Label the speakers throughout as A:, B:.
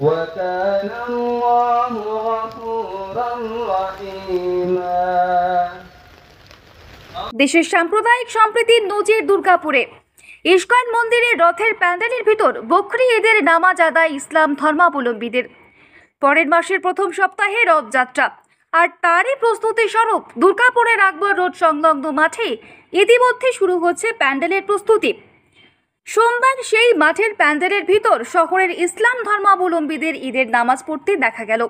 A: وكان الله غفورا رحيما।
B: দেশের সাম্প্রদায়িক সম্প্রীতির নজির দুর্গাপুরে ইস্কন মন্দিরের রথের প্যান্ডেলের ভিতর বকরি ঈদের নামাজ আদায় ইসলাম ধর্মাবলম্বীদের। পরের মাসের প্রথম সপ্তাহে রথযাত্রা, আর তারই প্রস্তুতি স্বরূপ দুর্গাপুরের আকবর রোড সংলগ্ন মাঠে ইতিমধ্যে শুরু হচ্ছে প্যান্ডেলের প্রস্তুতি। সোমবার সেই মাঠের প্যান্ডেলের ভিতর শহরের ইসলাম ধর্মাবলম্বীদের ঈদের নামাজ পড়তে দেখা গেল।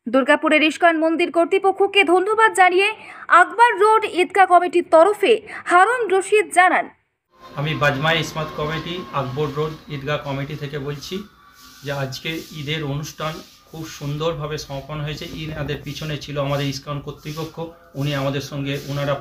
B: দুর্গাপুরের ইস্কন মন্দির কর্তৃপক্ষকে ধন্যবাদ জানিয়ে আকবর রোড ঈদগাহ কমিটির তরফে হারুন রশিদ জানান,
C: আমি বাজমাই ইসমাত কমিটি আকবর রোড ঈদগাহ কমিটি থেকে বলছি যে আজকে ঈদের অনুষ্ঠান খুব সুন্দরভাবে সমাপন হয়েছে। ঈদের পিছনে ছিল আমাদের ইস্কন কর্তৃপক্ষ, উনি আমাদের সঙ্গে ওনারা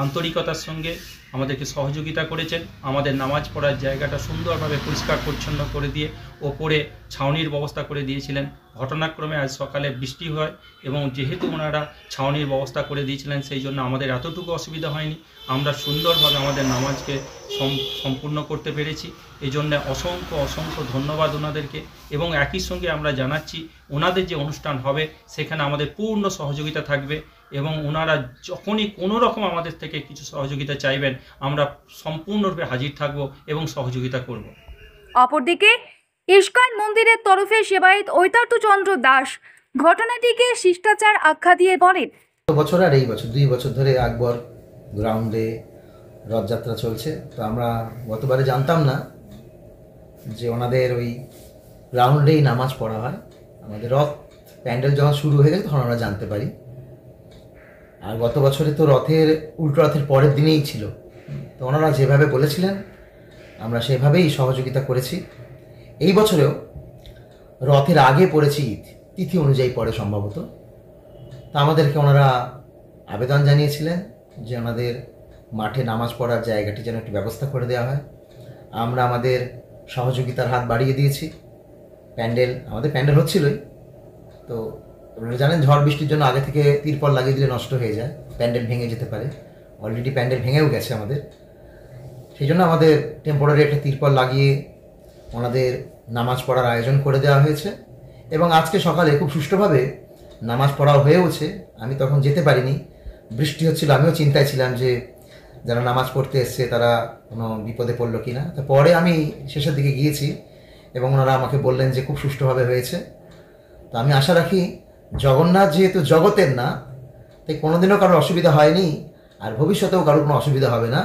C: আন্তরিকতার সঙ্গে আমাদেরকে সহযোগিতা করেছেন। আমাদের নামাজ পড়ার জায়গাটা সুন্দরভাবে পরিষ্কার পরিচ্ছন্ন করে দিয়ে ওপরে ছাউনির ব্যবস্থা করে দিয়েছিলেন। ঘটনাক্রমে আজ সকালে বৃষ্টি হয় এবং যেহেতু ওনারা ছাউনির ব্যবস্থা করে দিয়েছিলেন সেই জন্য আমাদের এতটুকু অসুবিধা হয়নি। আমরা সুন্দরভাবে আমাদের নামাজকে সম্পূর্ণ করতে পেরেছি। এই জন্য অসংখ্য ধন্যবাদ ওনাদেরকে। এবং একই সঙ্গে আমরা জানাচ্ছি ওনাদের যে অনুষ্ঠান হবে সেখানে আমাদের পূর্ণ সহযোগিতা থাকবে এবং ওনারা যখনই কোনো রকম আমাদের থেকে কিছু সহযোগিতা চাইবেন আমরা সম্পূর্ণরূপে হাজির থাকব এবং সহযোগিতা করব।
B: অপরদিকে ইস্কন মন্দিরের তরফে সেবায়েত ঐতার্থ চন্দ্র দাস ঘটনাটিকে শিষ্টাচার আখ্যা দিয়ে বলেন,
D: বছর আর এই বছর 2 বছর ধরে আকবর গ্রাউন্ডে রথযাত্রা চলছে। তো আমরা গতবারে জানতাম না যে ওনাদের ওই গ্রাউন্ডেই নামাজ পড়া হয়। আমাদের রথ প্যান্ডেল যখন শুরু হয়ে গেছে তখন আমরা জানতে পারি। আর গত বছরে তো উল্টো রথের পরের দিনেই ছিল। তো ওনারা যেভাবে বলেছিলেন আমরা সেভাবেই সহযোগিতা করেছি। এই বছরেও রথের আগে পড়েছি ঈদ, তিথি অনুযায়ী পড়ে সম্ভবত। তা আমাদেরকে ওনারা আবেদন জানিয়েছিলেন যে ওনাদের মাঠে নামাজ পড়ার জায়গাটি যেন একটু ব্যবস্থা করে দেওয়া হয়। আমরা আমাদের সহযোগিতার হাত বাড়িয়ে দিয়েছি। আমাদের প্যান্ডেল হচ্ছিলই, তো আপনারা জানেন ঝড় বৃষ্টির জন্য আগে থেকে তিরপল লাগিয়ে দিলে নষ্ট হয়ে যায়, প্যান্ডেল ভেঙে যেতে পারে। অলরেডি প্যান্ডেল ভেঙেও গেছে আমাদের, সেই জন্য আমাদের টেম্পোরারি একটা তিরপল লাগিয়ে ওনাদের নামাজ পড়ার আয়োজন করে দেওয়া হয়েছে। এবং আজকে সকালে খুব সুষ্ঠুভাবে নামাজ পড়াও হয়েওছে। আমি তখন যেতে পারিনি, বৃষ্টি হচ্ছিল, আমিও চিন্তায় ছিলাম যে যারা নামাজ পড়তে এসছে তারা কোনো বিপদে পড়লো কি না। তো পরে আমি শেষের দিকে গিয়েছি এবং ওনারা আমাকে বললেন যে খুব সুষ্ঠুভাবে হয়েছে। তো আমি আশা রাখি জগন্নাথ যেহেতু জগতের না, তাই কোনোদিনও কারোর অসুবিধা হয়নি আর ভবিষ্যতেও কারোর কোনো অসুবিধা হবে না।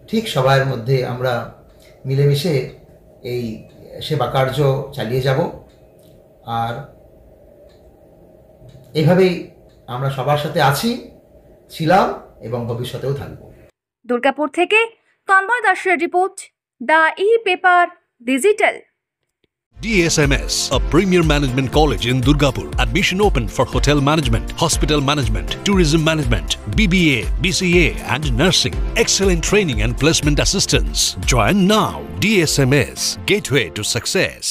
D: ঠিক সবার মধ্যে আমরা মিলেমিশে এই সেবা কার্য চালিয়ে যাব আর এইভাবেই আমরা সবার সাথে আছি, ছিলাম এবং ভবিষ্যতেও থাকব।
B: দুর্গাপুর থেকে তন্ময় দাসের report, the e-paper digital.
E: DSMS, a premier management college in Durgapur. Admission open for hotel management, hospital management, tourism management, BBA, BCA and nursing. Excellent training and placement assistance. Join now. DSMS, gateway to success.